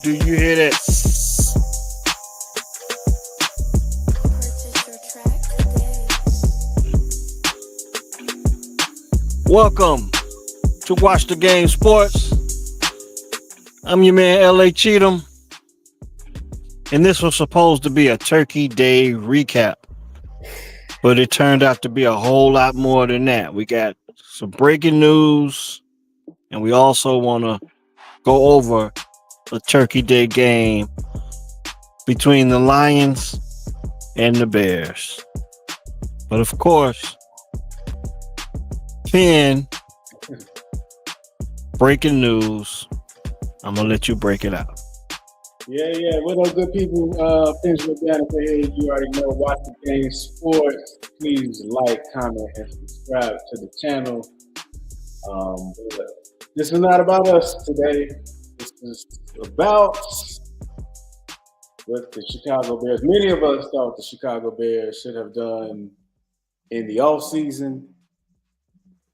Do you hear that? Welcome to Watch the Game Sports. I'm your man, LA Cheatham. And this was supposed to be a Turkey Day recap. But it turned out to be a whole lot more than that. We got some breaking news. And we also want to go over the Turkey Day game between the Lions and the Bears. But of course, Ken, breaking news. I'm going to let you break it out. Yeah. What up, good people? Benjamin Bannifer here. You already know, Watch the Game Sports. Please like, comment, and subscribe to the channel. This is not about us today. This is about what the Chicago Bears, many of us thought the Chicago Bears should have done in the offseason.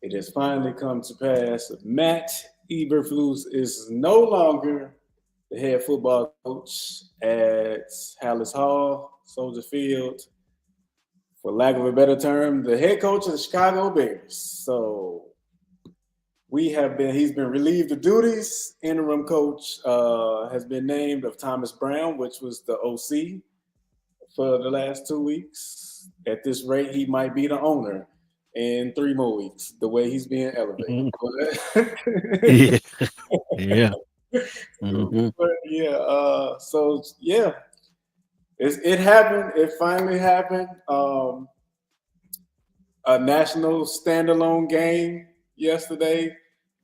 It has finally come to pass. Matt Eberflus is no longer the head football coach at Hallis Hall, Soldier Field. For lack of a better term, the head coach of the Chicago Bears. So he's been relieved of duties. Interim coach has been named of Thomas Brown, which was the OC for the last 2 weeks. At this rate, he might be the owner in 3 more weeks, the way he's being elevated. Yeah. Mm-hmm. But it happened. It finally happened. A national standalone game yesterday.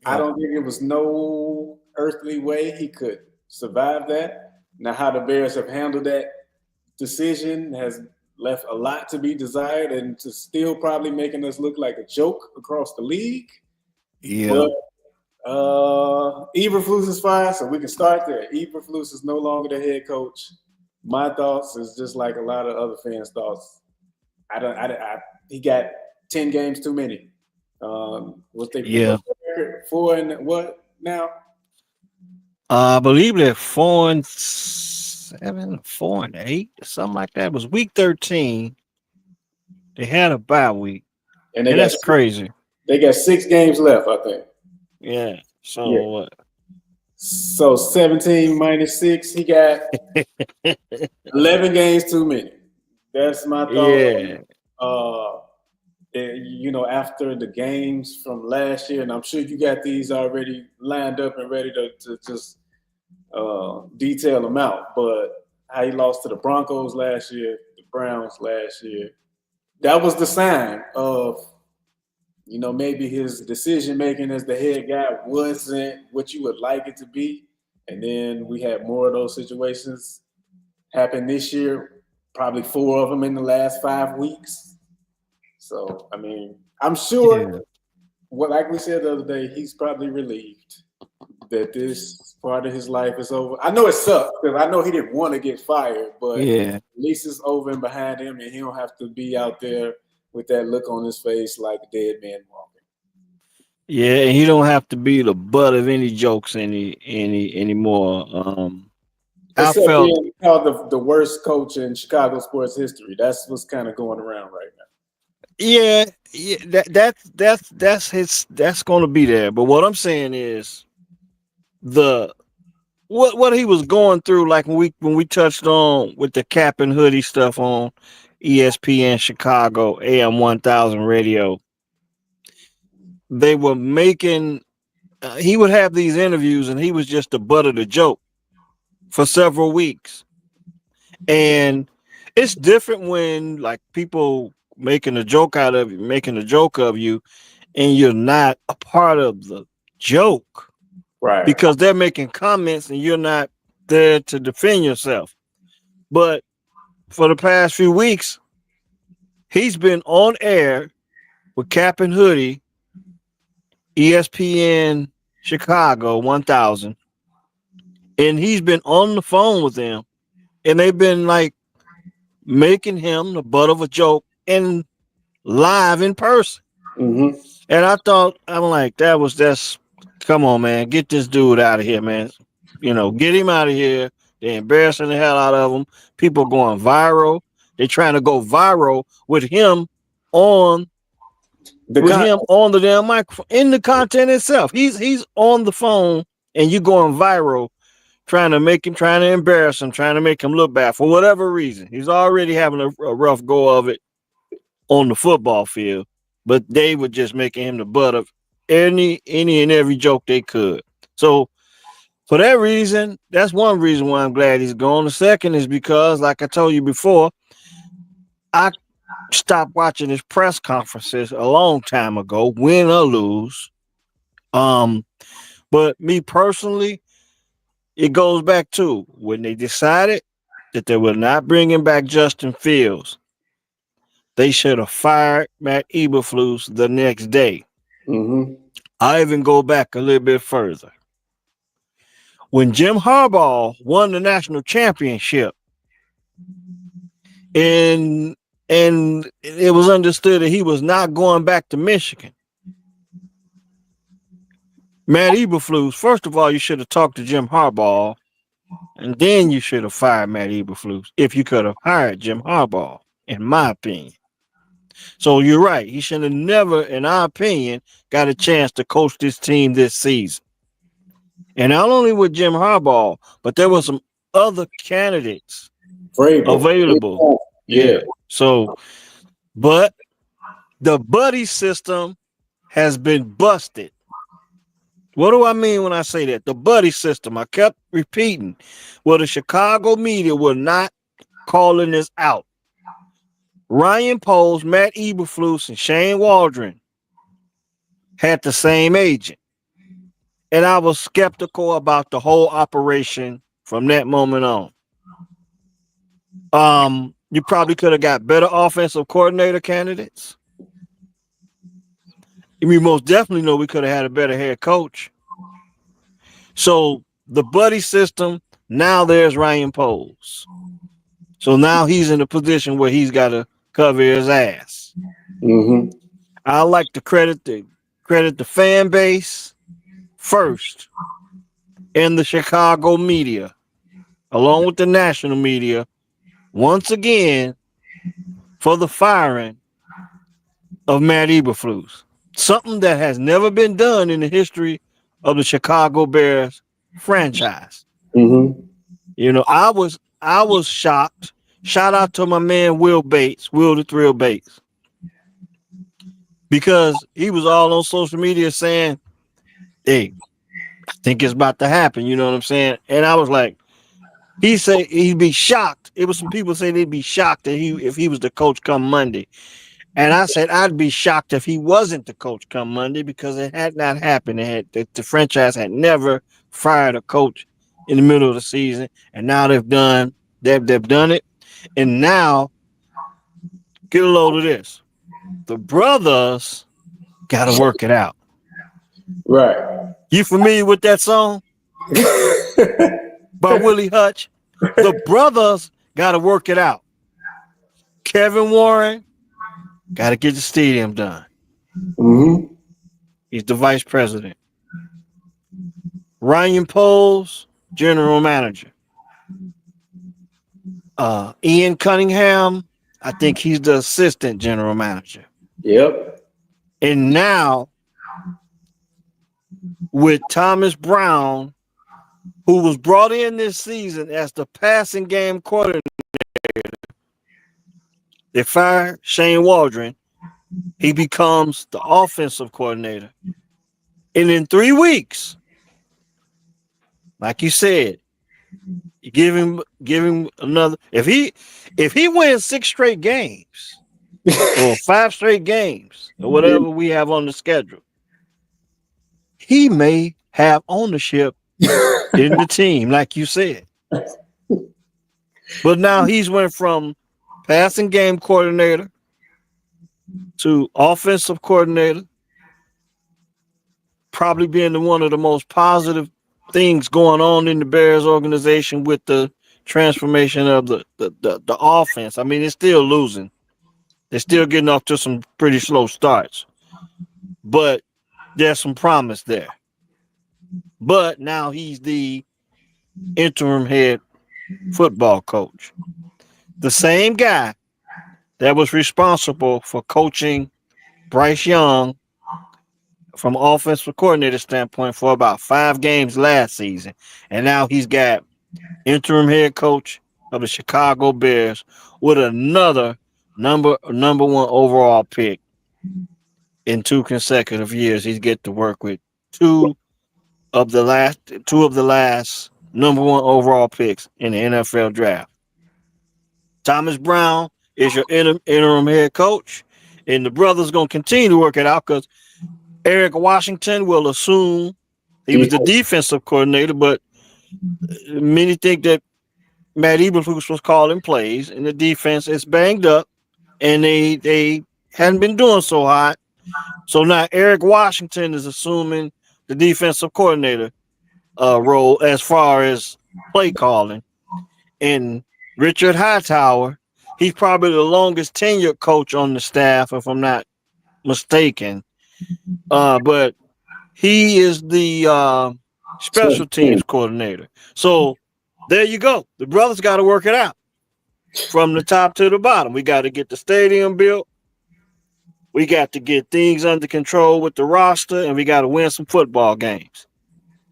I don't think it was no earthly way he could survive that. Now, how the Bears have handled that decision has left a lot to be desired, and to still probably making us look like a joke across the league. Yeah. But Eberflus is fired, so we can start there. Eberflus is no longer the head coach. My thoughts is just like a lot of other fans' thoughts. He got 10 games too many. What's they? Yeah. 4 and what now? I believe they're 4-7, 4-8, something like that. It was week 13. They had a bye week, and that's crazy. They got 6 games left, I think. Yeah. So what? So 17 minus 6, he got 11 games too many. That's my thought. Yeah. After the games from last year, and I'm sure you got these already lined up and ready to just detail them out. But how he lost to the Broncos last year, the Browns last year, that was the sign of, maybe his decision-making as the head guy wasn't what you would like it to be. And then we had more of those situations happen this year, probably 4 of them in the last 5 weeks. So, I mean, I'm sure, like we said the other day, he's probably relieved that this part of his life is over. I know it sucks because I know he didn't want to get fired, but at least it's over and behind him, and he don't have to be out there with that look on his face like a dead man walking. Yeah, and he don't have to be the butt of any jokes anymore. I felt being called the worst coach in Chicago sports history. That's what's kind of going around right now. Yeah, that's going to be there. But what I'm saying is what he was going through, like when we touched on with the cap and hoodie stuff on ESPN Chicago AM 1000 radio. They were making he would have these interviews, and he was just the butt of the joke for several weeks. And it's different when like people making a joke of you, and you're not a part of the joke, right? Because they're making comments and you're not there to defend yourself. But for the past few weeks, he's been on air with Cap and Hoodie, ESPN Chicago 1000, and he's been on the phone with them, and they've been like making him the butt of a joke and live in person. Mm-hmm. And I'm like, that's come on, man, get this dude out of here, man. Get him out of here. They're embarrassing the hell out of him. People going viral. They're trying to go viral with him on the damn microphone in the content itself. He's on the phone and you going viral, trying to embarrass him, trying to make him look bad for whatever reason. He's already having a rough go of it on the football field, but they were just making him the butt of any and every joke they could. So for that reason, that's one reason why I'm glad he's gone. The second is because, like I told you before, I stopped watching his press conferences a long time ago, win or lose. But me personally, it goes back to when they decided that they were not bringing back Justin Fields. They should have fired Matt Eberflus the next day. Mm-hmm. I even go back a little bit further. When Jim Harbaugh won the national championship, and it was understood that he was not going back to Michigan, Matt Eberflus, first of all, you should have talked to Jim Harbaugh, and then you should have fired Matt Eberflus if you could have hired Jim Harbaugh, in my opinion. So you're right. He should have never, in our opinion, got a chance to coach this team this season. And not only with Jim Harbaugh, but there were some other candidates available. Yeah. So, but the buddy system has been busted. What do I mean when I say that? The buddy system. I kept repeating. Well, the Chicago media were not calling this out. Ryan Poles, Matt Eberflus, and Shane Waldron had the same agent. And I was skeptical about the whole operation from that moment on. You probably could have got better offensive coordinator candidates. We most definitely know we could have had a better head coach. So the buddy system, now there's Ryan Poles. So now he's in a position where he's got to cover his ass. Mm-hmm. I like to credit the fan base first and the Chicago media, along with the national media, once again for the firing of Matt Eberflus. Something that has never been done in the history of the Chicago Bears franchise. Mm-hmm. I was shocked. Shout out to my man Will the Thrill Bates. Because he was all on social media saying, hey, I think it's about to happen, you know what I'm saying? And I was like, he said he'd be shocked. It was some people saying they'd be shocked that if he was the coach come Monday. And I said I'd be shocked if he wasn't the coach come Monday because it had not happened. The franchise had never fired a coach in the middle of the season, and now they've done it. And now, get a load of this: the brothers got to work it out. Right. You familiar with that song by Willie Hutch? The brothers got to work it out. Kevin Warren got to get the stadium done. Mm-hmm. He's the vice president. Ryan Poles, general manager. Ian Cunningham, I think he's the assistant general manager. Yep. And now, with Thomas Brown, who was brought in this season as the passing game coordinator, they fired Shane Waldron. He becomes the offensive coordinator. And in 3 weeks, like you said, you give him another. If he wins 6 straight games or 5 straight games or whatever we have on the schedule, he may have ownership in the team, like you said. But now he's went from passing game coordinator to offensive coordinator, probably being one of the most positive things going on in the Bears organization with the transformation of the offense. I mean, it's still losing. They're still getting off to some pretty slow starts, but there's some promise there. But now he's the interim head football coach. The same guy that was responsible for coaching Bryce Young from offensive coordinator standpoint for about 5 games last season. And now he's got interim head coach of the Chicago Bears with another number one overall pick in 2 consecutive years. He's get to work with two two of the last number one overall picks in the NFL draft. Thomas Brown is your interim head coach, and the brother's gonna continue to work it out because Eric Washington will assume he was the defensive coordinator, but many think that Matt Eberflus was calling plays, and the defense is banged up, and they hadn't been doing so hot. So now Eric Washington is assuming the defensive coordinator role as far as play calling, and Richard Hightower, he's probably the longest tenured coach on the staff, if I'm not mistaken. But he is the special teams coordinator. So there you go. The brothers got to work it out from the top to the bottom. We got to get the stadium built. We got to get things under control with the roster, and we got to win some football games.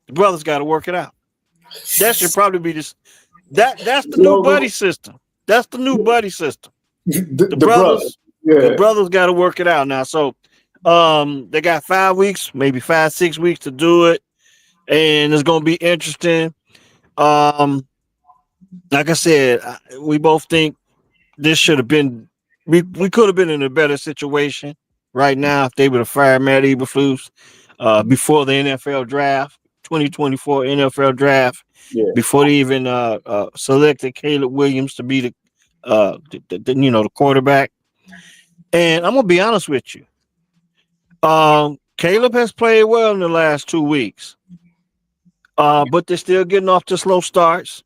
The brothers got to work it out. That should probably be this. That's the new buddy system. That's the new buddy system. The brothers, the brothers got to work it out now. So, they got 5 weeks, maybe 5, 6 weeks to do it, and it's gonna be interesting. Um, like I said, we both think this should have been. We could have been in a better situation right now if they would have fired Matt Eberflus before the NFL draft, 2024 NFL draft, before they even selected Caleb Williams to be the quarterback. And I'm gonna be honest with you. Caleb has played well in the last 2 weeks, but they're still getting off to slow starts.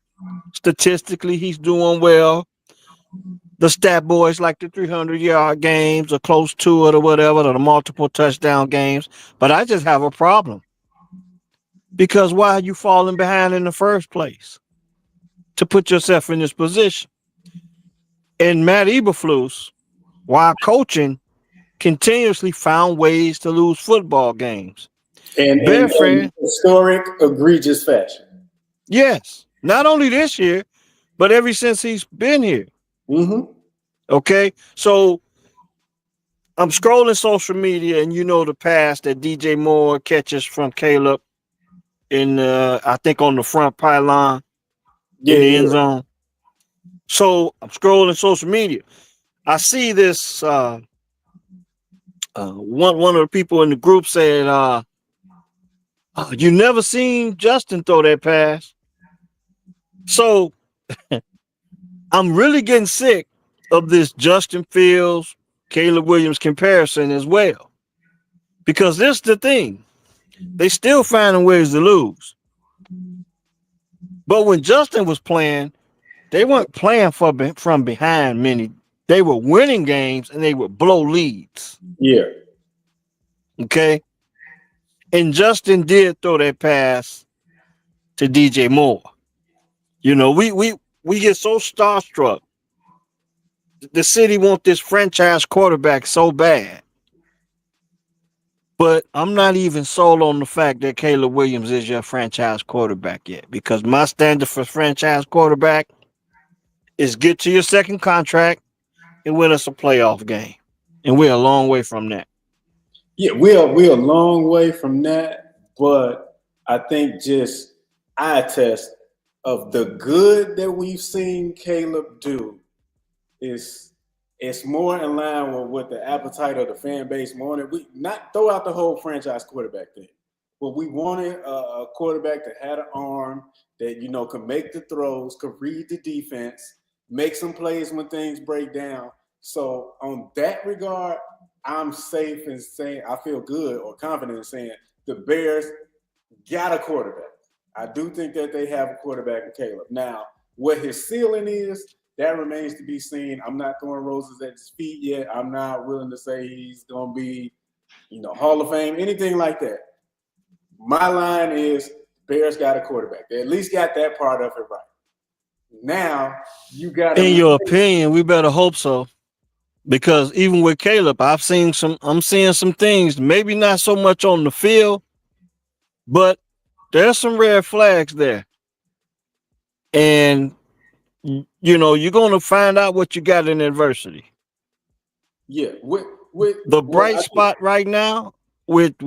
Statistically, he's doing well. The stat boys like the 300-yard games or close to it or whatever, or the multiple touchdown games. But I just have a problem because why are you falling behind in the first place to put yourself in this position? And Matt Eberflus, while coaching, continuously found ways to lose football games. In historic, egregious fashion. Yes. Not only this year, but ever since he's been here. Mm-hmm. Okay. So I'm scrolling social media, and you know the pass that DJ Moore catches from Caleb in, I think, on the front pylon in the end zone. So I'm scrolling social media. I see this. One of the people in the group said, "You never seen Justin throw that pass." So I'm really getting sick of this Justin Fields, Caleb Williams comparison as well, because this is the thing: they still finding ways to lose. But when Justin was playing, they weren't playing from behind many. They were winning games and they would blow leads. Yeah. Okay. And Justin did throw that pass to DJ Moore. You know, we get so starstruck. The city want this franchise quarterback so bad. But I'm not even sold on the fact that Caleb Williams is your franchise quarterback yet, because my standard for franchise quarterback is get to your second contract and win us a playoff game. And we're a long way from that. Yeah, we're a long way from that, but I think just eye test of the good that we've seen Caleb do is it's more in line with what the appetite of the fan base wanted. We not throw out the whole franchise quarterback thing, but we wanted a quarterback that had an arm that could make the throws, could read the defense, make some plays when things break down. So on that regard, I'm safe in saying I feel good or confident in saying the Bears got a quarterback. I do think that they have a quarterback in Caleb. Now, what his ceiling is, that remains to be seen. I'm not throwing roses at his feet yet. I'm not willing to say he's going to be, Hall of Fame, anything like that. My line is Bears got a quarterback. They at least got that part of it right. Now you got In to. your opinion, we better hope so. Because even with Caleb, I'm seeing some things, maybe not so much on the field, but there's some red flags there. And you're gonna find out what you got in adversity. Yeah, The well, bright spot right now with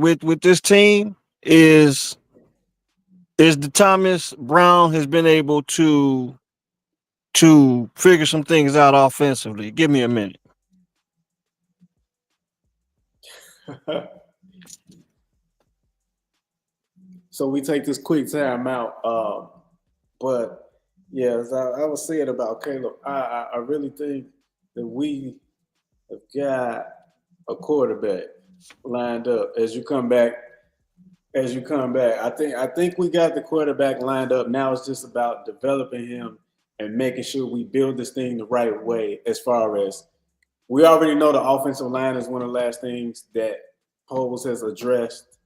this team is the Thomas Brown has been able to figure some things out offensively. Give me a minute. so we take this quick time out. But yeah, as I was saying about Caleb, I really think that we have got a quarterback lined up as you come back. I think we got the quarterback lined up. Now it's just about developing him and making sure we build this thing the right way. As far as we already know, the offensive line is one of the last things that Poles has addressed.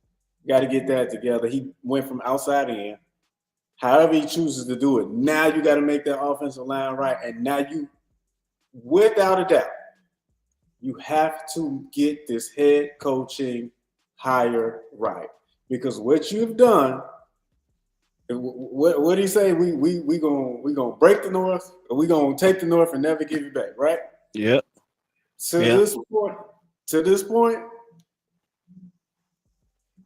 Got to get that together. He went from outside in. However he chooses to do it. Now you got to make that offensive line right. And now you, without a doubt, you have to get this head coaching hire right. Because what you've done, what do you say? We gonna break the North, or we gonna take the North and never give it back, right? Yep. This point,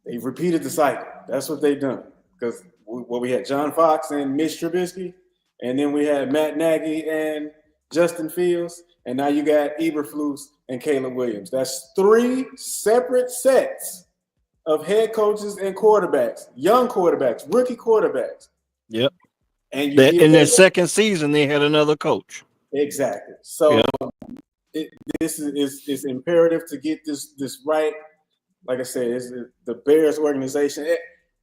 they've repeated the cycle. That's what they've done. Because we had John Fox and Mitch Trubisky, and then we had Matt Nagy and Justin Fields, and now you got Eberflus and Caleb Williams. That's 3 separate sets of head coaches and quarterbacks, young quarterbacks, rookie quarterbacks. Yep. And in their second season, they had another coach. Exactly. So this is imperative to get this right. Like I said, it's the Bears organization.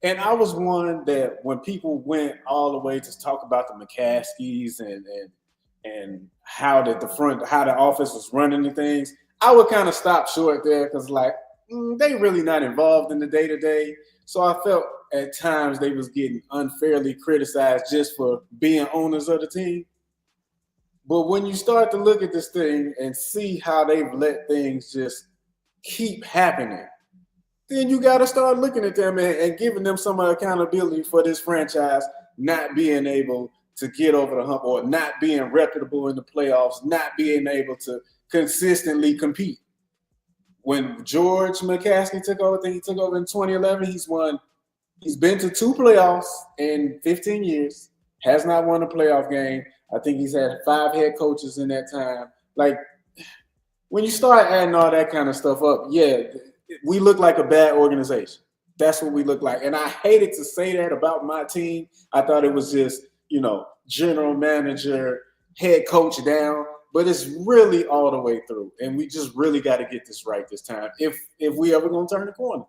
And I was one that when people went all the way to talk about the McCaskies and how the office was running the things, I would kind of stop short there because they really not involved in the day-to-day. So I felt at times they was getting unfairly criticized just for being owners of the team. But when you start to look at this thing and see how they've let things just keep happening, then you got to start looking at them and giving them some accountability for this franchise not being able to get over the hump or not being reputable in the playoffs, not being able to consistently compete. When George McCaskey took over, I think he took over in 2011, he's been to 2 playoffs in 15 years, has not won a playoff game. I think he's had 5 head coaches in that time. When you start adding all that kind of stuff up, we look like a bad organization. That's what we look like. And I hated to say that about my team. I thought it was just, general manager, head coach down. But it's really all the way through. And we just really got to get this right this time if we ever going to turn the corner.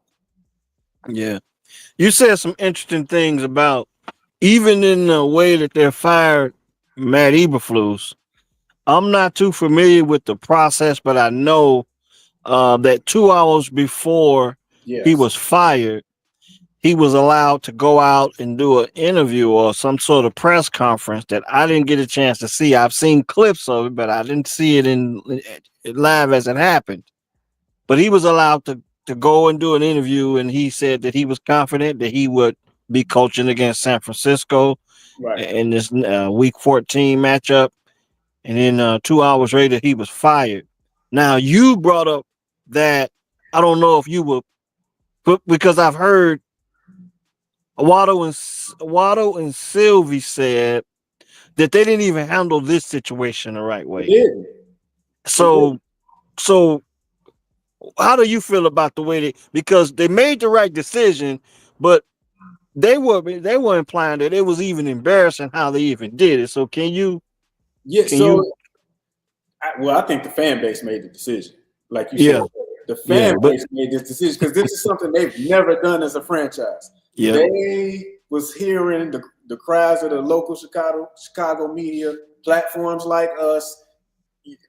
Yeah. You said some interesting things about even in the way that they're fired Matt Eberflus. I'm not too familiar with the process, but I know that 2 hours before he was fired, he was allowed to go out and do an interview or some sort of press conference that I didn't get a chance to see. I've seen clips of it, but I didn't see it in live as it happened. But he was allowed to go and do an interview, and he said that he was confident that he would be coaching against San Francisco in this Week 14 matchup. And then 2 hours later, he was fired. Now, you brought up that I don't know if you were, because I've heard Waddle and Sylvie said that they didn't even handle this situation the right way. So how do you feel about the way because they made the right decision, but they were implying that it was even embarrassing how they even did it. So can you? I think the fan base made the decision. Like you said, the fan base made this decision because this is something they've never done as a franchise. Yeah. They was hearing the cries of the local Chicago media, platforms like us.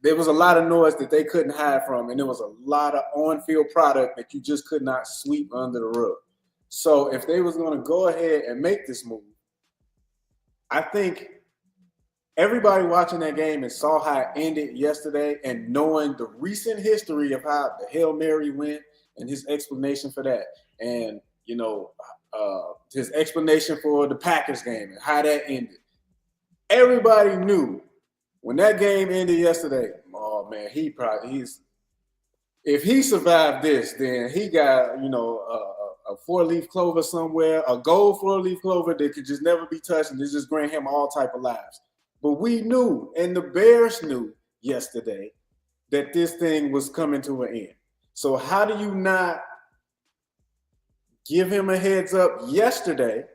There was a lot of noise that they couldn't hide from, and there was a lot of on-field product that you just could not sweep under the rug. So if they was going to go ahead and make this move, I think everybody watching that game and saw how it ended yesterday, and knowing the recent history of how the Hail Mary went and his explanation for that, and his explanation for the Packers game and how that ended. Everybody knew when that game ended yesterday. Oh man, he's if he survived this, then he got a 4-leaf clover somewhere, a gold 4-leaf clover that could just never be touched, and it just grant him all type of lives. But we knew, and the Bears knew yesterday, that this thing was coming to an end. So how do you not give him a heads up yesterday?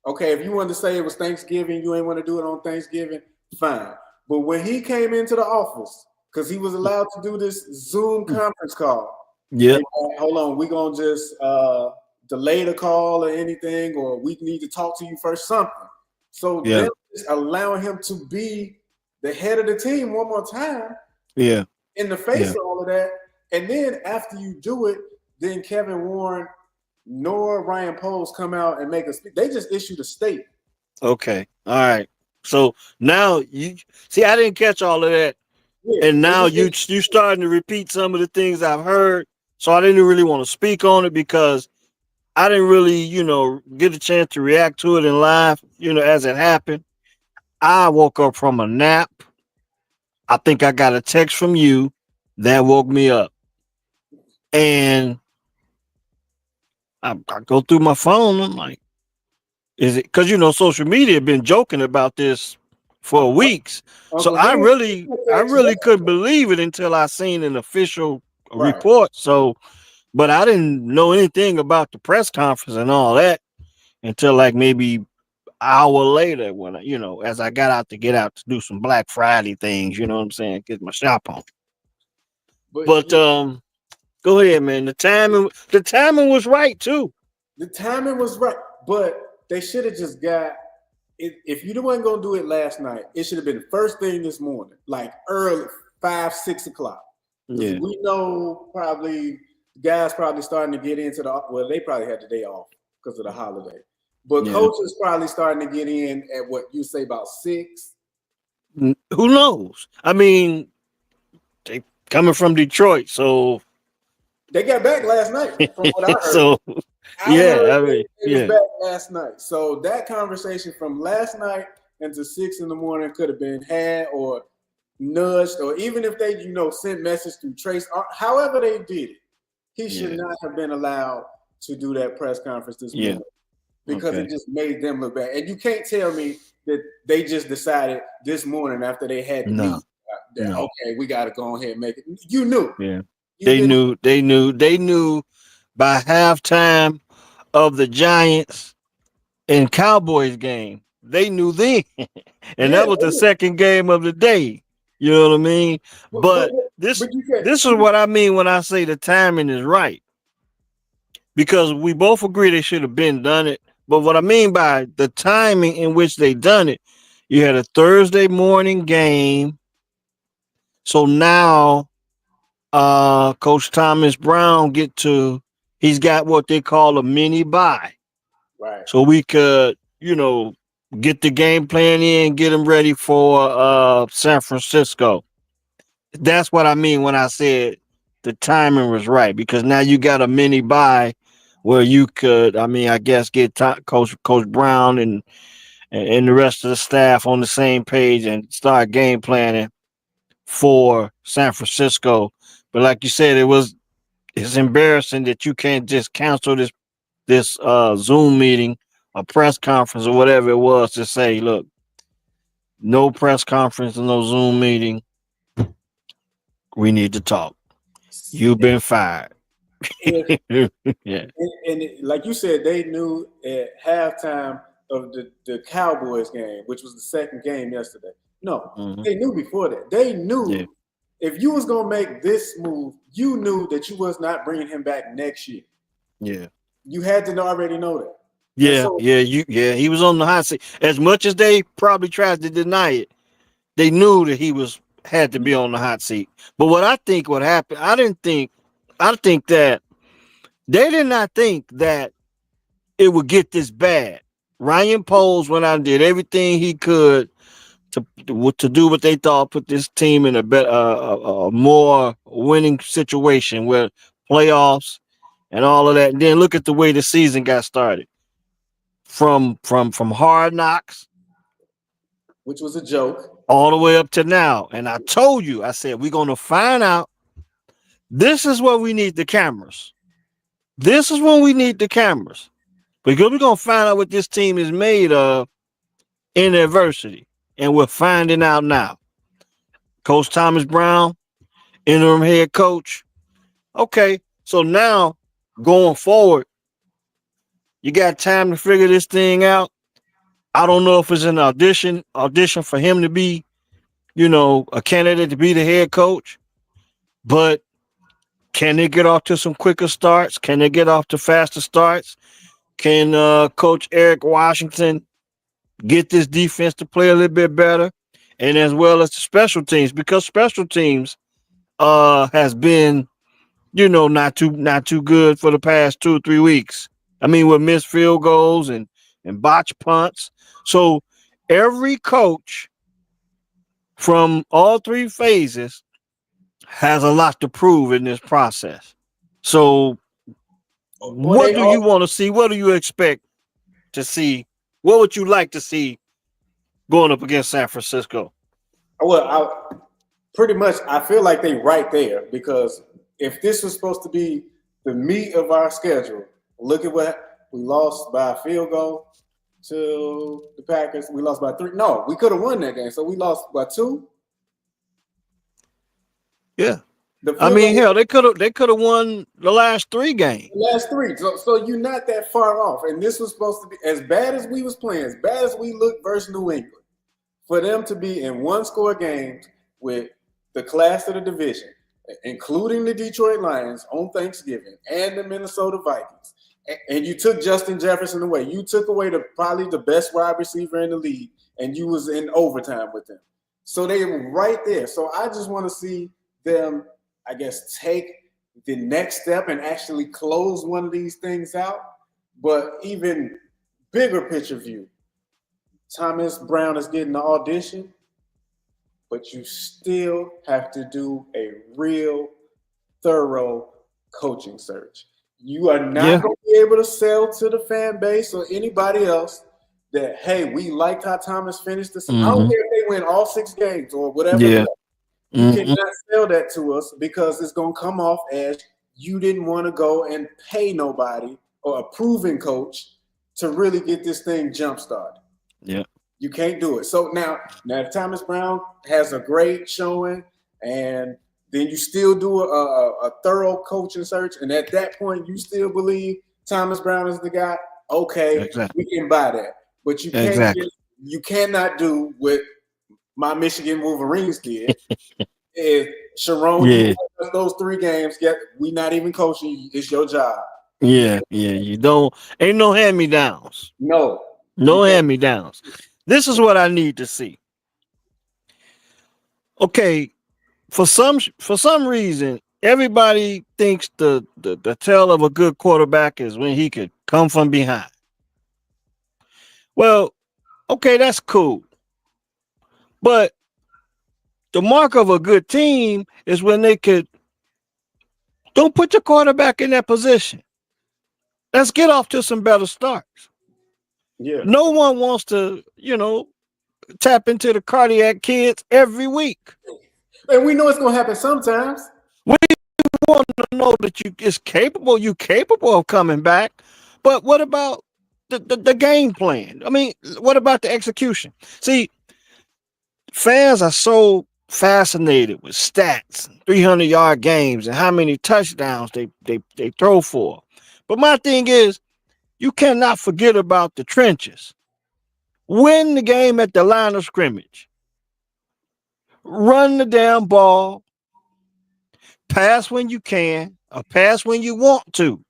Okay, if you wanted to say it was Thanksgiving, you ain't want to do it on Thanksgiving, fine. But when he came into the office, because he was allowed to do this Zoom conference call, yeah, hey, hold on, we're going to just delay the call or anything, or we need to talk to you first, something. So then just allowing him to be the head of the team one more time, in the face of all of that. And then after you do it, then Kevin Warren nor Ryan Poles come out and make a speech. They just issued a statement. Okay. All right. So now you see, I didn't catch all of that. Yeah, and now you starting to repeat some of the things I've heard. So I didn't really want to speak on it because I didn't really, get a chance to react to it in live, as it happened. I woke up from a nap. I think I got a text from you that woke me up. And I go through my phone. I'm like, is it because social media been joking about this for weeks? So I really couldn't believe it until I seen an official report. So, but I didn't know anything about the press conference and all that until like maybe an hour later when as I got out to do some Black Friday things. You know what I'm saying? Get my shop on. But go ahead, man. The timing was right too. The timing was right, but they should have just got it. If you weren't going to do it last night, it should have been first thing this morning, like early, 5, 6 o'clock. Yeah. We know probably guys probably starting to get into they probably had the day off because of the holiday. But coaches probably starting to get in at what you say about 6. Who knows? I mean, they coming from Detroit, so they got back last night from what I heard. So it was back last night. So that conversation from last night into 6 in the morning could have been had or nudged, or even if they, sent message through Trace, or however they did it, he should not have been allowed to do that press conference this morning because it just made them look bad. And you can't tell me that they just decided this morning after they had the meeting that okay, we got to go ahead and make it. You knew. Yeah. They knew by halftime of the Giants and Cowboys game. They knew then. And that was the second game of the day. You know what I mean? But this is what I mean when I say the timing is right. Because we both agree they should have been done it. But what I mean by the timing in which they done it, you had a Thursday morning game. So now Coach Thomas Brown he's got what they call a mini bye. Right. So we could, get the game plan in, get them ready for San Francisco. That's what I mean when I said the timing was right, because now you got a mini bye where you could, I guess, get Coach Brown and the rest of the staff on the same page and start game planning for San Francisco. But like you said, it's embarrassing that you can't just cancel this Zoom meeting, a press conference or whatever it was, to say, look, no press conference and no Zoom meeting. We need to talk. You've been fired. And like you said, they knew at halftime of the Cowboys game, which was the second game yesterday. No, they knew before that. They knew if you was going to make this move, you knew that you was not bringing him back next year. Yeah. You had to already know that. He was on the hot seat. As much as they probably tried to deny it, they knew that he had to be on the hot seat. But what I think happened, I think that they did not think that it would get this bad. Ryan Poles went out and did everything he could to do what they thought put this team in a better, a more winning situation with playoffs and all of that. And then look at the way the season got started from Hard Knocks, which was a joke, all the way up to now. And I told you, I said we're gonna find out. This is where we need the cameras. This is when we need the cameras because we're gonna find out what this team is made of in adversity, and we're finding out now. Coach Thomas Brown, interim head coach. Okay, so now going forward, you got time to figure this thing out. I don't know if it's an audition for him to be, a candidate to be the head coach, but can they get off to some quicker starts? Can they get off to faster starts? Can Coach Eric Washington get this defense to play a little bit better? And as well as the special teams, because special teams has been, not too good for the past 2 or 3 weeks. I mean, with missed field goals and botched punts. So every coach from all three phases has a lot to prove in this process. So what do you want to see? What do you expect to see? What would you like to see going up against San Francisco? Well, I feel like they right there because if this was supposed to be the meat of our schedule, look at what we lost by a field goal to the Packers. We lost by 3. No, we could have won that game. So we lost by 2. Yeah. I mean, hell, they could have won the last 3 games. Last 3. So you're not that far off. And this was supposed to be as bad as we was playing, as bad as we looked versus New England. For them to be in 1-score games with the class of the division, including the Detroit Lions on Thanksgiving and the Minnesota Vikings, and you took Justin Jefferson away. You took away probably the best wide receiver in the league, and you was in overtime with them. So they were right there. So I just want to see them, I guess, take the next step and actually close one of these things out. But even bigger picture view, Thomas Brown is getting the audition, but you still have to do a real thorough coaching search. You are not going to be able to sell to the fan base or anybody else that, hey, we liked how Thomas finished this. I don't care if they win all 6 games or whatever. Yeah. You cannot sell that to us because it's going to come off as you didn't want to go and pay nobody or a proven coach to really get this thing jump-started. Yeah. You can't do it. So now if Thomas Brown has a great showing and then you still do a thorough coaching search, and at that point you still believe Thomas Brown is the guy, okay, we can buy that. But you can't you cannot do what my Michigan Wolverines did. If Sharon, those 3 games, we not even coaching, it's your job. Yeah, you don't, ain't no hand-me-downs. No hand-me-downs. This is what I need to see. Okay, for some reason, everybody thinks the tell of a good quarterback is when he could come from behind. Well, okay, that's cool. But the mark of a good team is when they could don't put your quarterback in that position. Let's get off to some better starts. Yeah. No one wants to, tap into the cardiac kids every week. And we know it's going to happen sometimes. We want to know that you're capable of coming back. But what about the game plan? I mean, what about the execution? See, fans are so fascinated with stats, 300-yard games, and how many touchdowns they throw for. But my thing is, you cannot forget about the trenches. Win the game at the line of scrimmage. Run the damn ball. Pass when you can, or pass when you want to.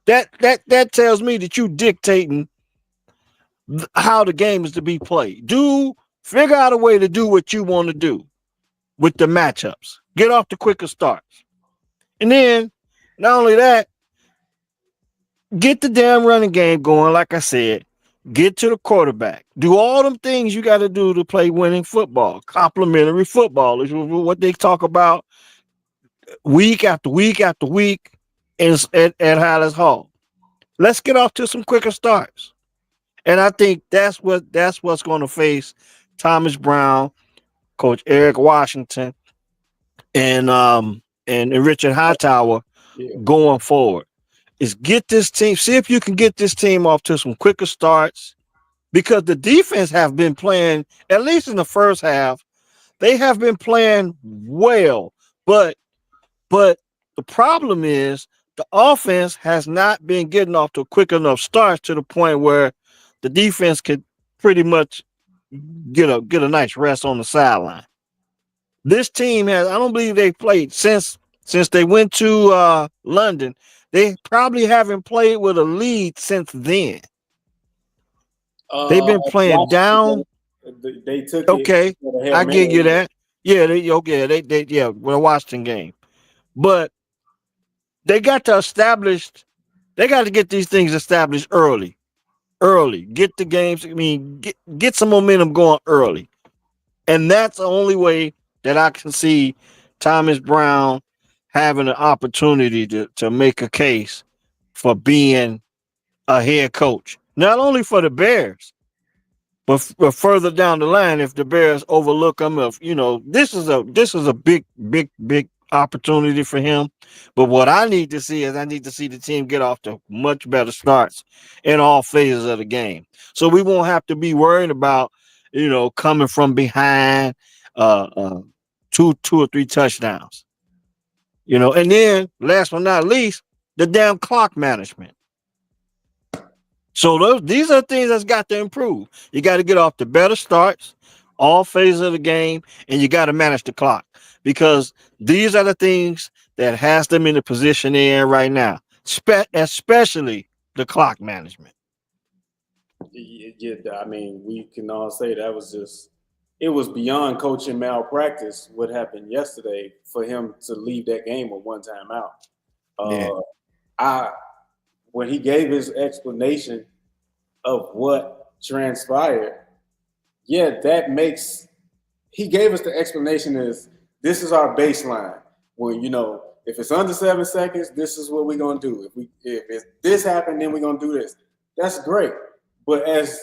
That tells me that you dictating how the game is to be played. Figure out a way to do what you want to do with the matchups. Get off the quicker starts. And then, not only that, Get the damn running game going, like I said. Get to the quarterback. Do all them things you got to do to play winning football. Complimentary football is what they talk about week after week after week at Highlands Hall. Let's get off to some quicker starts. And I think that's what's going to face Thomas Brown, Coach Eric Washington, and Richard Hightower Yeah. going forward. Is get this team, see if you can get this team off to some quicker starts because the defense have been playing, at least in the first half, they have been playing well. But but the problem is the offense has not been getting off to quick enough starts to the point where the defense could pretty much get a nice rest on the sideline. This team has, I don't believe they played since they went to London. They probably haven't played with a lead since then. They've been playing down. Washington, they took it Okay, for the Hail I give you Mary. that. Yeah, they okay. They yeah, with a Washington game, but they got to establish. They got to get these things established early. Early, get the games. I mean, get some momentum going early, and that's the only way that I can see Thomas Brown having an opportunity to make a case for being a head coach, not only for the Bears, but further down the line, if the Bears overlook him, if this is a big opportunity for him. But what I need to see is I need to see the team get off to much better starts in all phases of the game, so we won't have to be worried about coming from behind uh, uh two or three touchdowns. And then last but not least, the damn clock management. So these are things that's got to improve. You got to get off the better starts, all phases of the game, and you got to manage the clock because these are the things that has them in the position they're in right now, especially the clock management. Yeah, I mean, we can all say that was just it was beyond coaching malpractice what happened yesterday for him to leave that game with one time out. Yeah, I when he gave his explanation of what transpired, yeah, that makes he gave us the explanation is this is our baseline. Well, if it's under 7 seconds, this is what we're gonna do. If this happened, then we're gonna do this. That's great. But as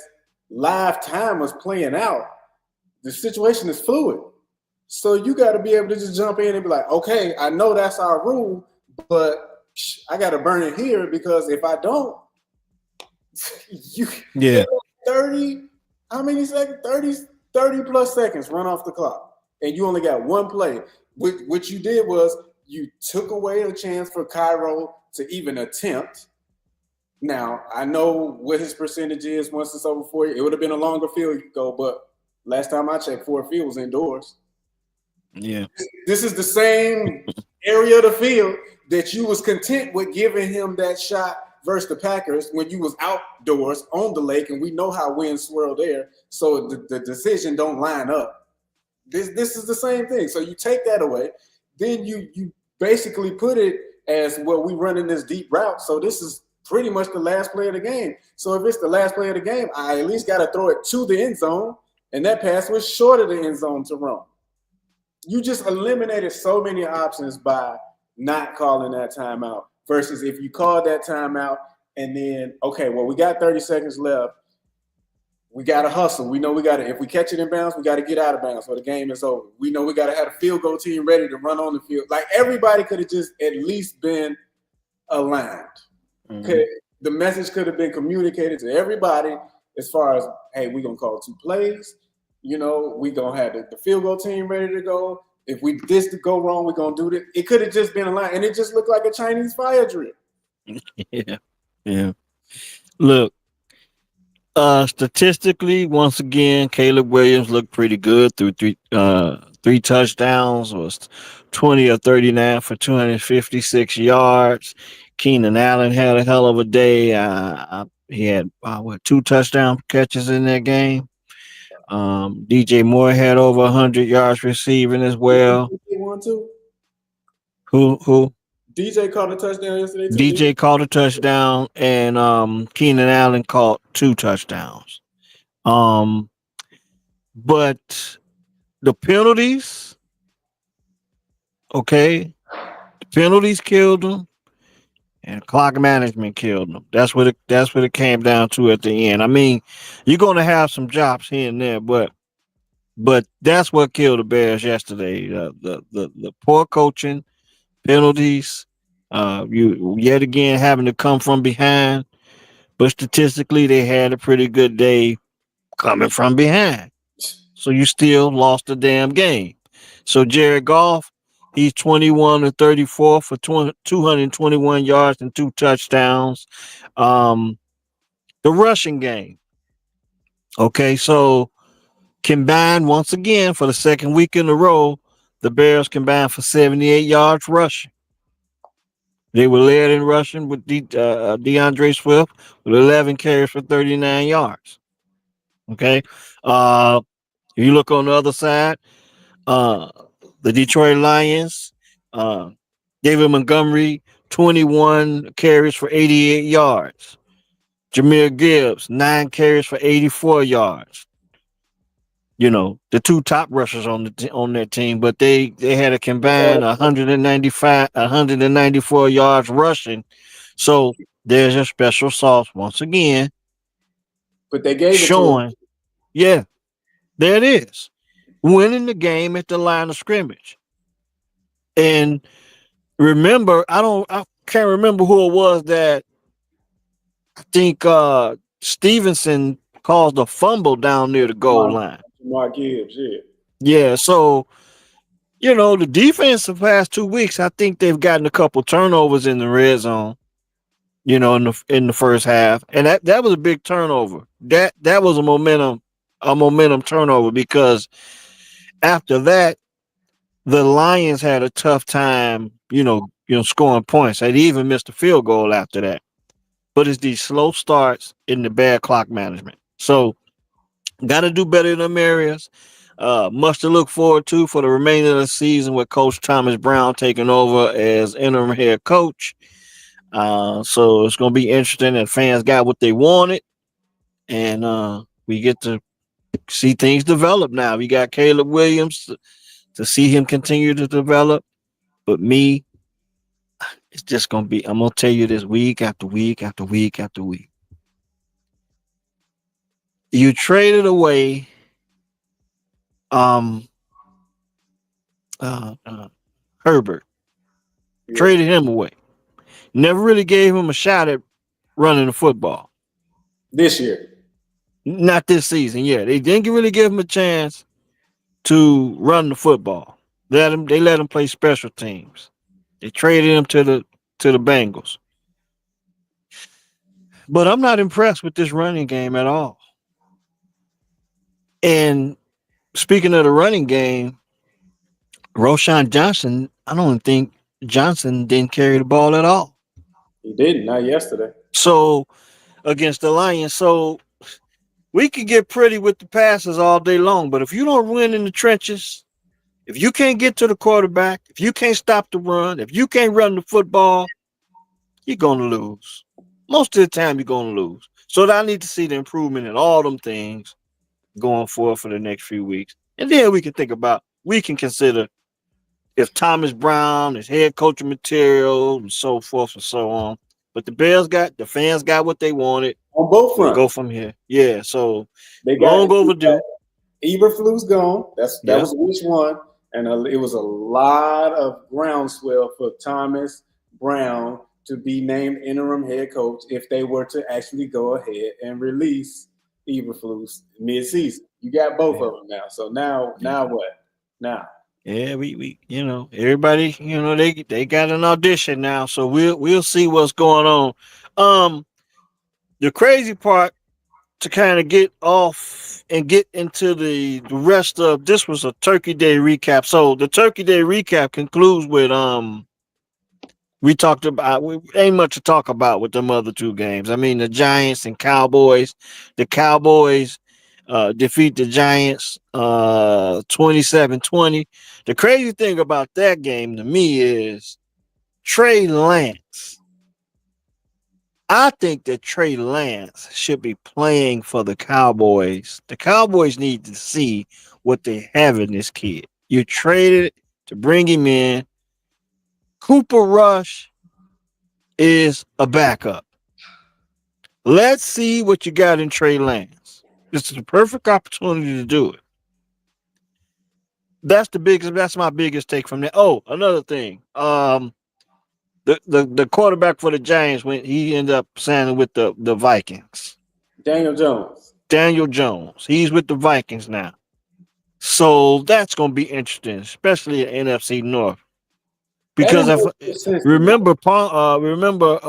live time was playing out, the situation is fluid. So you got to be able to just jump in and be like, okay, I know that's our rule, but I got to burn it here because if I don't, you yeah, 30, how many seconds? 30 plus seconds run off the clock. And you only got one play. What you did was you took away a chance for Cairo to even attempt. Now, I know what his percentage is once it's over 40. It would have been a longer field goal, but last time I checked, Ford Field was indoors. yeah, This is the same area of the field that you was content with giving him that shot versus the Packers when you was outdoors on the lake, and we know how winds swirl there. So the decision don't line up. This is the same thing. So you take that away, then you basically put it as well. We running this deep route, so this is pretty much the last play of the game. So if it's the last play of the game, I at least got to throw it to the end zone, and that pass was short of the end zone to run. You just eliminated so many options by not calling that timeout versus if you called that timeout and then, okay, well, we got 30 seconds left. We got to hustle. We know we got to, if we catch it in bounds, we got to get out of bounds or the game is over. We know we got to have a field goal team ready to run on the field. Like everybody could have just at least been aligned. Okay. The message could have been communicated to everybody as far as, hey, we're going to call 2 plays. We're going to have the field goal team ready to go. If we this to go wrong, we're going to do this. It could have just been a line, and it just looked like a Chinese fire drill. yeah, yeah. Look, statistically, once again, Caleb Williams looked pretty good through three touchdowns, was 20 or 39 for 256 yards. Keenan Allen had a hell of a day. He had 2 touchdown catches in that game. DJ Moore had over 100 yards receiving as well. One too. Who? DJ caught a touchdown yesterday too, did DJ caught a touchdown, and Keenan Allen caught 2 touchdowns. Um, but the penalties, okay, the penalties killed them, and clock management killed them. That's what it came down to at the end. I mean, you're gonna have some drops here and there, but that's what killed the Bears yesterday. The poor coaching, penalties, you yet again having to come from behind. But statistically, they had a pretty good day coming from behind. So you still lost the damn game. So Jared Goff, he's 21 to 34 for 221 yards and 2 touchdowns. Um, the rushing game. Okay, so combined once again for the second week in a row, the Bears combined for 78 yards rushing. They were led in rushing with DeAndre Swift with 11 carries for 39 yards. Okay. Uh, if you look on the other side, uh, the Detroit Lions, uh, David Montgomery, 21 carries for 88 yards. Jameer Gibbs, 9 carries for 84 yards. You know, the 2 top rushers on their team, but they had a combined you? 194 yards rushing. So there's a special sauce once again But they gave it to him. showing, yeah, there it is. Winning the game at the line of scrimmage. And remember, I can't remember who it was that I think Stevenson caused a fumble down near the goal line. Mark Gibbs, yeah. Yeah, so the defense the past 2 weeks, I think they've gotten a couple turnovers in the red zone, in the first half. And that was a big turnover. That was a momentum turnover because after that, the Lions had a tough time, scoring points. They even missed a field goal after that. But it's these slow starts in the bad clock management. So got to do better in them areas. Much to look forward to for the remainder of the season with Coach Thomas Brown taking over as interim head coach. So it's going to be interesting that fans got what they wanted. And we get to see things develop now. We got Caleb Williams to see him continue to develop. But me, it's just going to be, I'm going to tell you this week after week after week after week. You traded away um Herbert. Yeah. Traded him away. Never really gave him a shot at running the football. This year. Not this season, yeah. They didn't really give him a chance to run the football. They let him play special teams. They traded him to the Bengals. But I'm not impressed with this running game at all. And speaking of the running game, Roshan Johnson, I don't think Johnson didn't carry the ball at all. He didn't, not yesterday. So against the Lions, so we could get pretty with the passes all day long, but if you don't win in the trenches, if you can't get to the quarterback, if you can't stop the run, if you can't run the football, you're going to lose. Most of the time, you're going to lose. So I need to see the improvement in all them things going forward for the next few weeks. And then we can consider if Thomas Brown is head coaching material and so forth and so on. But the fans got what they wanted. On both fronts. Go from here. Yeah, so they long overdue. Eberflus gone. That was which one. And it was a lot of groundswell for Thomas Brown to be named interim head coach if they were to actually go ahead and release Eberflus mid-season. You got both of them now. So now what? Now. Yeah, we everybody, they got an audition now, so we'll see what's going on. The crazy part to kind of get off and get into the rest of this was a Turkey Day recap. So the Turkey Day recap concludes with we ain't much to talk about with them other 2 games. I mean, the Giants and Cowboys. The Cowboys defeat the Giants 27-20. The crazy thing about that game to me is Trey Lance. I think that Trey Lance should be playing for the Cowboys. The Cowboys need to see what they have in this kid. You traded to bring him in. Cooper Rush is a backup. Let's see what you got in Trey Lance. This is a perfect opportunity to do it. That's my biggest take from that. Oh, another thing. The quarterback for the Giants when he ended up signing with the Vikings. Daniel Jones. Daniel Jones. He's with the Vikings now. So that's gonna be interesting, especially in NFC North. That Because didn't if make sense to me. remember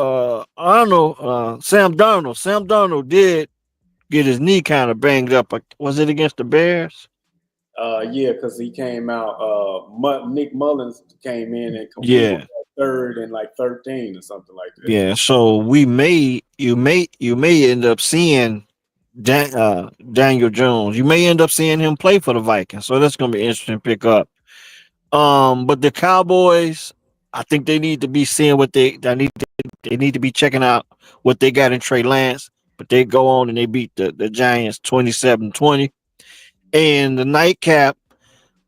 Arnold, Sam Darnold. Sam Darnold did get his knee kind of banged up. Was it against the Bears? Yeah, because he came out. Nick Mullins came in and completed Yeah. third and like 13 or something like that. Yeah. So you may end up seeing Daniel Jones. You may end up seeing him play for the Vikings. So that's gonna be interesting to pick up. But the Cowboys, I think they need to be seeing what they need to be checking out what they got in Trey Lance. But they go on and they beat the Giants 27-20. And the nightcap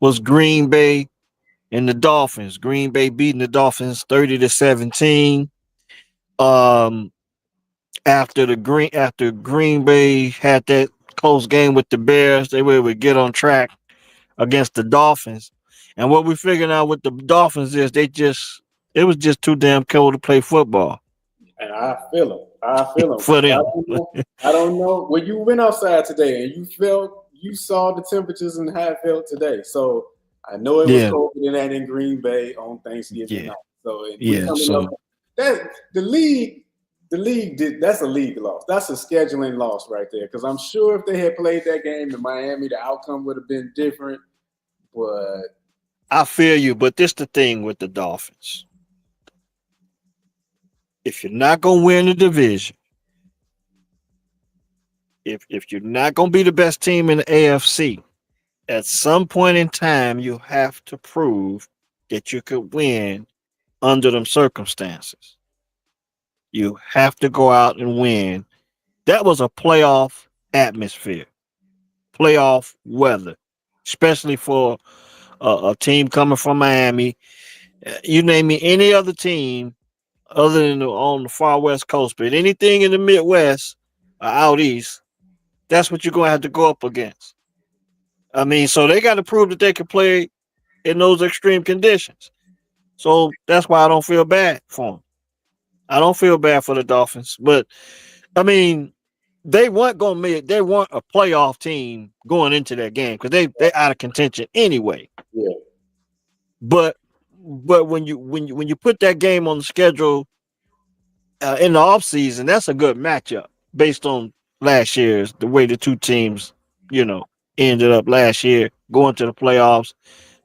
was Green Bay and the Dolphins. Green Bay beating the Dolphins 30-17. Um, after Green Bay had that close game with the Bears, they were able to get on track against the Dolphins. And what we figured out with the Dolphins is it was just too damn cold to play football And I feel him. I feel him. for I them. don't know. I don't know. When you went outside today and you saw the temperatures and how it felt today. So I know it was Yeah, colder than that in Green Bay on Thanksgiving yeah, night. So we yeah. coming up. So That the league did. That's a league loss. That's a scheduling loss right there. Because I'm sure if they had played that game in Miami, the outcome would have been different. But I feel you, but this the thing with the Dolphins. If you're not gonna win the division, if you're not gonna be the best team in the AFC, at some point in time you have to prove that you could win under them circumstances. You have to go out and win. That was a playoff atmosphere, playoff weather, especially for a team coming from Miami. You name me any other team other than on the far west coast, but anything in the Midwest or out east, that's what you're going to have to go up against. I mean, so they got to prove that they can play in those extreme conditions. So that's why I don't feel bad for them. I don't feel bad for the Dolphins, but I mean, they weren't a playoff team going into that game because they out of contention anyway. yeah, But when you put that game on the schedule in the offseason, that's a good matchup based on last year's the way the two teams, you know, ended up last year going to the playoffs.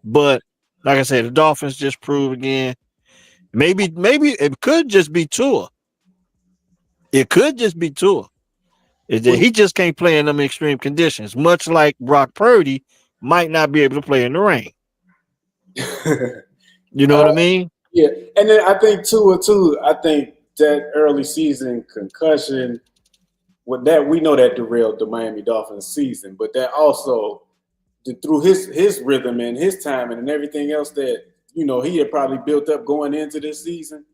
But like I said, the Dolphins just proved again. Maybe it could just be Tua. It could just be Tua. Is that we, he just can't play in them extreme conditions, much like Brock Purdy might not be able to play in the rain. You know uh, what I mean? yeah. And then I think too. I think that early season concussion. With that, we know that derailed the Miami Dolphins season, but that also through his rhythm and his timing and everything else that he had probably built up going into this season.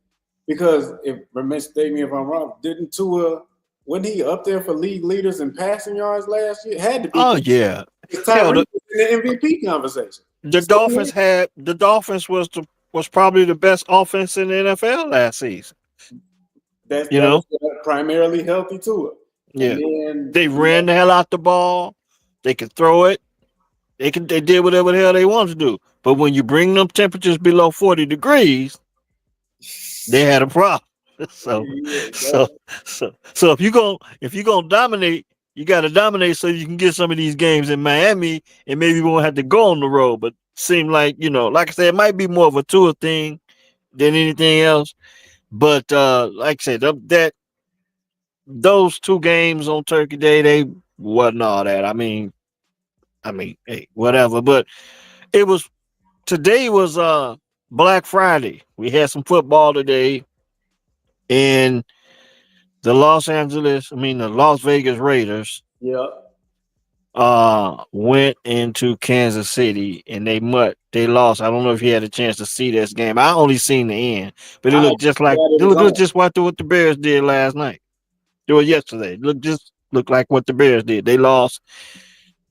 Because if mistake me if I'm wrong, didn't Tua wasn't he up there for league leaders in passing yards last year? It had to be. Oh yeah. Hell, Tyreek was in the MVP conversation. So the Dolphins was probably the best offense in the NFL last season. You that know? was primarily healthy Tua, and Yeah. then They ran the hell out the ball. They could throw it. They did whatever the hell they wanted to do. But when you bring them temperatures below 40 degrees, they had a problem. So yeah, so so if you gonna dominate, you gotta dominate so you can get some of these games in Miami and maybe you won't have to go on the road. But seem like, like I said, it might be more of a tour thing than anything else. But like I said, those two games on Turkey Day, they wasn't all that. I mean, hey, whatever. But it was today was Black Friday. We had some football today, and the Las Vegas Raiders Yeah. went into Kansas City and they lost. I don't know if you had a chance to see this game. I only seen the end, but I actually glad it it was looked on. just like what the Bears did last night. It was yesterday. Looked like what the Bears did. They lost.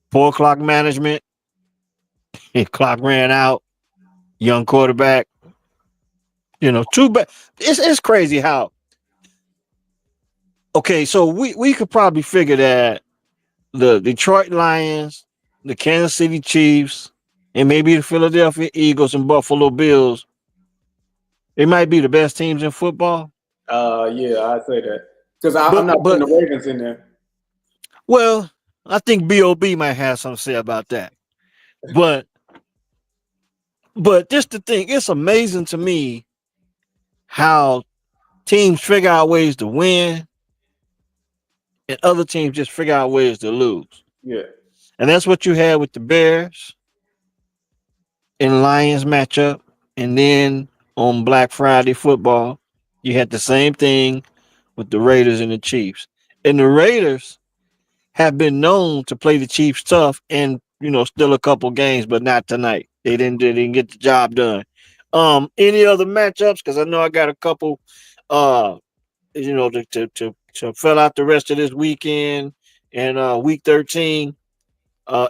Poor clock management. Clock ran out. Young quarterback. Too bad. It's crazy how. Okay, so we could probably figure that the Detroit Lions, the Kansas City Chiefs, and maybe the Philadelphia Eagles and Buffalo Bills, they might be the best teams in football. Yeah, I'd say that because I'm But not putting but the Ravens in there. well, I think Bob might have something to say about that. But just the thing, it's amazing to me how teams figure out ways to win and other teams just figure out ways to lose. Yeah. And that's what you had with the Bears and Lions matchup. And then on Black Friday football, you had the same thing with the Raiders and the Chiefs. And the Raiders have been known to play the Chiefs tough and still a couple games, but not tonight. They didn't get the job done. Any other matchups? Because I know I got a couple uh to fill out the rest of this weekend and week 13.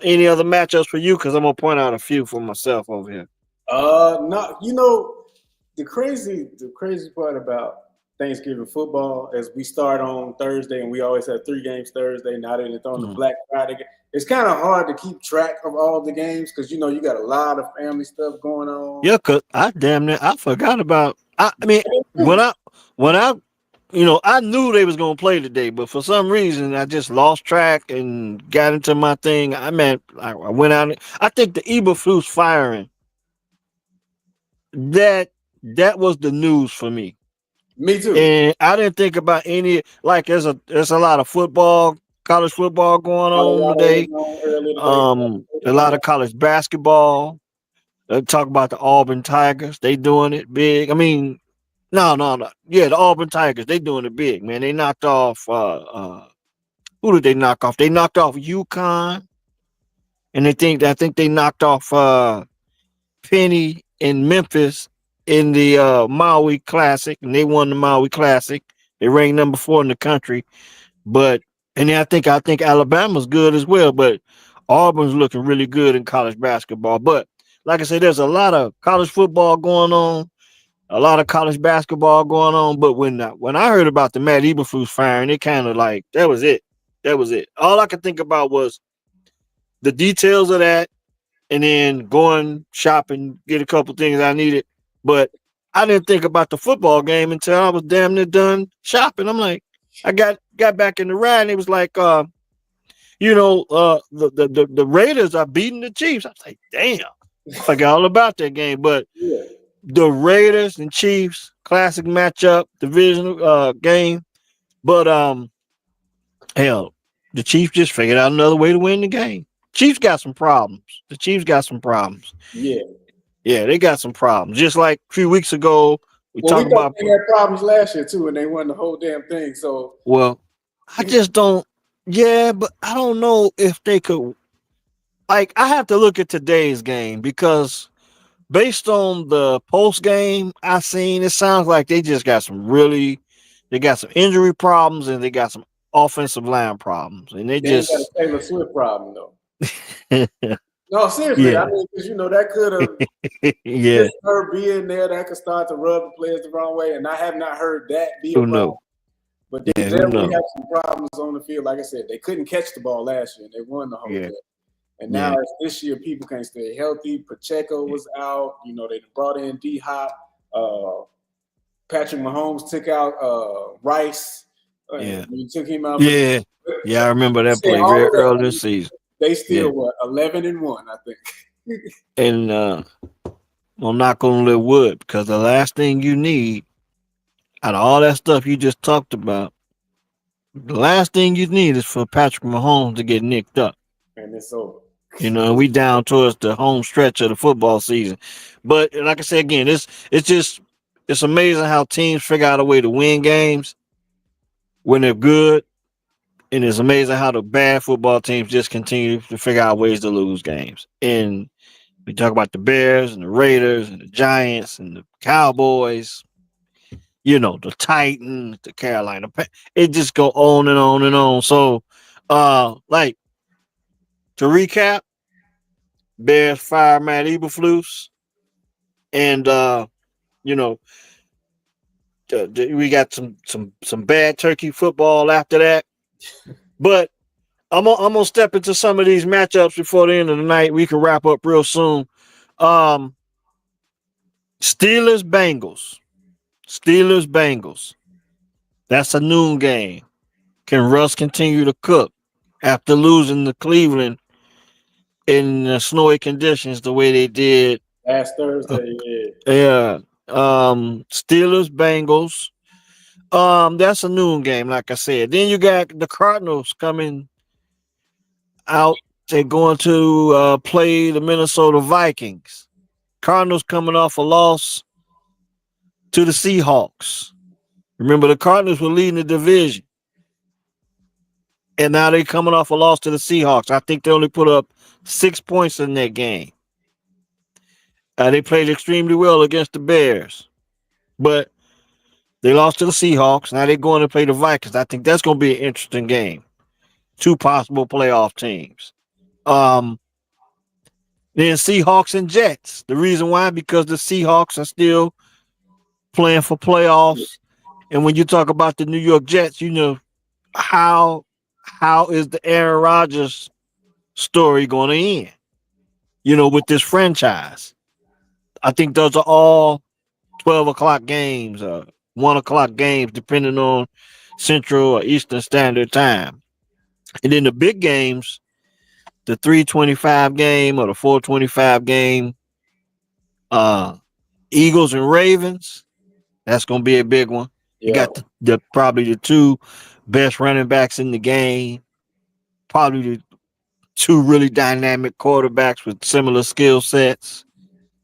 Any other matchups for you? Because I'm gonna point out a few for myself over here. Not the crazy part about Thanksgiving football is we start on Thursday and we always have 3 games Thursday. Now that it's on the Mhm. Black Friday, it's kind of hard to keep track of all the games because you got a lot of family stuff going on. Yeah, cause I forgot about. I mean, when I I knew they was gonna play today, but for some reason I just lost track and got into my thing. I went out. I think the Eberflus firing that that was the news for me, Me too. and I didn't think about any like there's a lot of football, college football going on Colorado was today. on earlier today. A lot of college basketball. Talk about the Auburn Tigers. They doing it big. I mean, no, no, no. Yeah, the Auburn Tigers. They doing it big, man. They knocked off. Who did they knock off? They knocked off UConn, and I think they knocked off Penny in Memphis in the Maui Classic, and they won the Maui Classic. They ranked number 4 in the country. But and then I think Alabama's good as well. But Auburn's looking really good in college basketball. But like I said, there's a lot of college football going on, a lot of college basketball going on. But when I heard about the Matt Eberflus firing, it kind of like that was it. That was it. All I could think about was the details of that, and then going shopping, get a couple things I needed. But I didn't think about the football game until I was damn near done shopping. I'm like, I got back in the ride, and it was like, the Raiders are beating the Chiefs. I was like, damn, I forgot all about that game. But Yeah. the Raiders and Chiefs, classic matchup, divisional game. But hell, the Chiefs just figured out another way to win the game. Chiefs got some problems. The Chiefs got some problems. Yeah. Yeah, they got some problems. Just like a few weeks ago, we Well, we talked thought about. they had problems last year too, and they won the whole damn thing. So Well, I just don't. Yeah, but I don't know if they could. Like, I have to look at today's game because based on the post game I seen, it sounds like they just got they got some injury problems and they got some offensive line problems, and they they ain't got a just Taylor Swift problem though. No, seriously. I yeah, mean, because that could have yeah. just her being there that could start to rub the players the wrong way, and I have not heard that be a Who problem. knows? But they Yeah, who definitely knows? have some problems on the field. Like I said, they couldn't catch the ball last year, and they won the whole Yeah, thing. And now yeah, this year, people can't stay healthy. Pacheco was out. They brought in D Hop. Patrick Mahomes took out Rice. yeah, He took him out. yeah, yeah. I remember that Saying play all very of that, early this season. they Yeah, still 11-1, I think. and I'm not gonna live wood because the last thing you need out of all that stuff you just talked about, the last thing you need is for Patrick Mahomes to get nicked up. And it's over. We down towards the home stretch of the football season. But like I said again, it's amazing how teams figure out a way to win games when they're good, and it's amazing how the bad football teams just continue to figure out ways to lose games. And we talk about the Bears and the Raiders and the Giants and the Cowboys, the Titans, the Carolina. It just go on and on and on. So, like to recap, Bears fire Matt Eberflus, and you know, we got some bad turkey football after that. But I'm gonna step into some of these matchups before the end of the night. We can wrap up real soon. Um, Steelers Bengals. Steelers Bengals. That's a noon game. Can Russ continue to cook after losing to Cleveland in snowy conditions the way they did? Last Thursday, yeah. Yeah. Steelers Bengals. That's a noon game, like I said. Then you got the Cardinals coming out. They're going to play the Minnesota Vikings. Cardinals coming off a loss to the Seahawks. Remember, the Cardinals were leading the division, and now they're coming off a loss to the Seahawks. I think they only put up 6 points in that game. They played extremely well against the Bears, but they lost to the Seahawks. Now they're going to play the Vikings. I think that's going to be an interesting game. Two possible playoff teams. Then Seahawks and Jets. The reason why, because the Seahawks are still playing for playoffs. And when you talk about the New York Jets, how is the Aaron Rodgers story going to end? With this franchise. I think those are all 12 o'clock games or 1 o'clock games, depending on Central or Eastern Standard Time. And then the big games, the 3:25 game or the 4:25 game, Eagles and Ravens. That's going to be a big one. Yeah. You got the probably the two best running backs in the game, probably the two really dynamic quarterbacks with similar skill sets,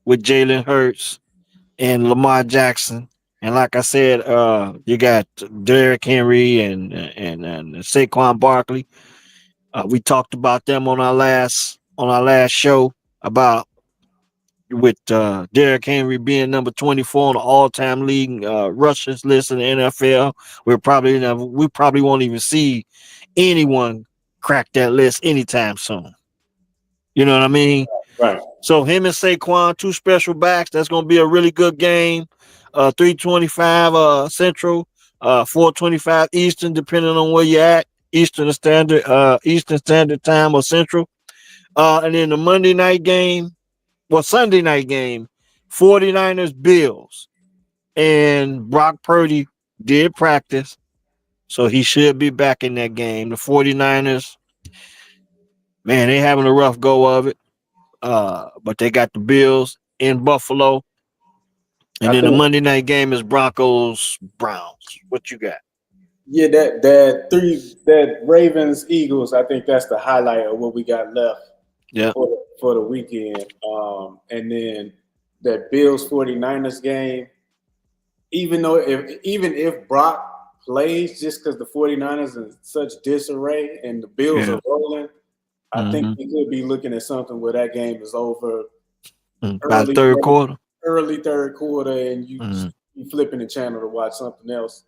with Jalen Hurts and Lamar Jackson. And like I said, you got Derrick Henry and Saquon Barkley. We talked about them on our last show about with Derrick Henry being number 24 on the all-time league rushers list in the NFL. We probably won't even see anyone crack that list anytime soon. You know what I mean? Right. So him and Saquon, two special backs. That's going to be a really good game. 3:25 Central, 4:25 Eastern, depending on where you're at. Eastern Standard Time or Central. And then the Sunday night game, 49ers Bills. And Brock Purdy did practice, so he should be back in that game. The 49ers, man, they having a rough go of it. But they got the Bills in Buffalo. And then the Monday night game is Broncos Browns. What you got? Yeah, that Ravens Eagles, I think that's the highlight of what we got left for the weekend. And then that Bills 49ers game, even if Brock plays, just because the 49ers are in such disarray and the Bills are rolling, I think we could be looking at something where that game is over by third quarter. Early third quarter, and you flipping the channel to watch something else.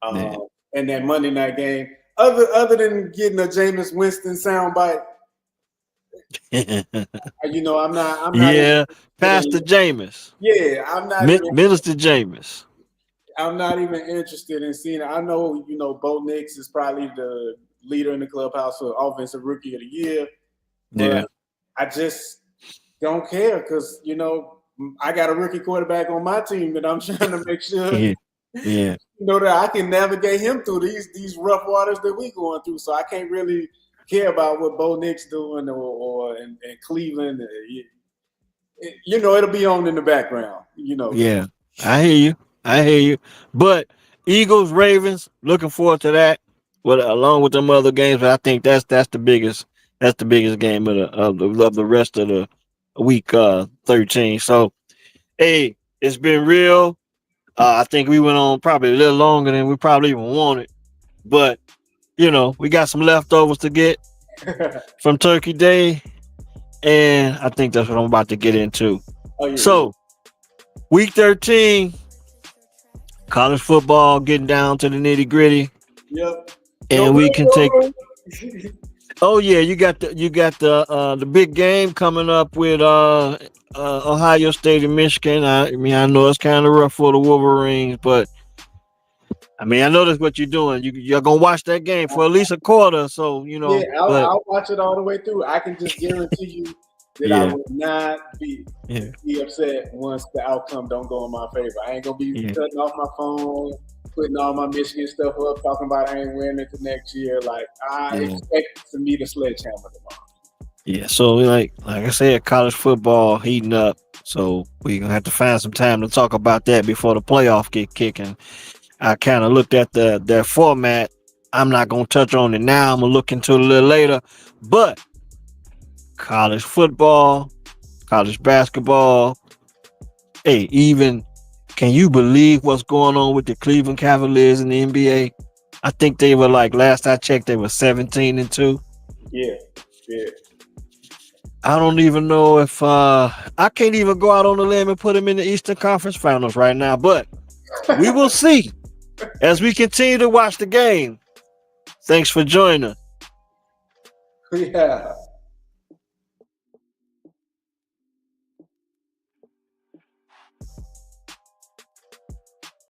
And that Monday night game, other than getting a Jameis Winston soundbite, I'm not. Yeah, Pastor Jameis. Yeah, I'm not. Minister Jameis. I'm not even interested in seeing it. I know, Bo Nix is probably the leader in the clubhouse for Offensive Rookie of the Year. But I just don't care because, I got a rookie quarterback on my team that I'm trying to make sure that I can navigate him through these rough waters that we going through. So I can't really care about what Bo Nix doing or in Cleveland. It'll be on in the background. Yeah, I hear you. But Eagles, Ravens, looking forward to that. Along with them other games, but I think that's the biggest That's the biggest game of the rest of the week 13. So hey, it's been real. I think we went on probably a little longer than we probably even wanted, but we got some leftovers to get from Turkey Day, and I think that's what I'm about to get into. Oh yeah, yeah. So week 13, college football, getting down to the nitty gritty, Yep. No and we room, can no take. room. Oh yeah, you got the big game coming up with Ohio State and Michigan. I mean, I know it's kind of rough for the Wolverines, but I mean, I know that's what you're doing. You're gonna watch that game for at least a quarter, so Yeah, But I'll watch it all the way through. I can just guarantee you that I yeah, would not yeah, be upset once the outcome don't go in my favor. I ain't gonna be yeah, cutting off my phone, putting all my Michigan stuff up, talking about I ain't winning it next year. Like I yeah, expect to meet a sledgehammer tomorrow. yeah. So like I said, college football heating up. So we're gonna have to find some time to talk about that before the playoff get kicking. I kind of looked at their format. I'm not gonna touch on it now. I'm gonna look into it a little later. But college football, college basketball, hey, even can you believe what's going on with the Cleveland Cavaliers in the NBA? I think they were like last I checked, they were 17-2. Yeah, yeah. I don't even know if I can't even go out on a limb and put them in the Eastern Conference Finals right now, but we will see as we continue to watch the game. Thanks for joining us. Yeah.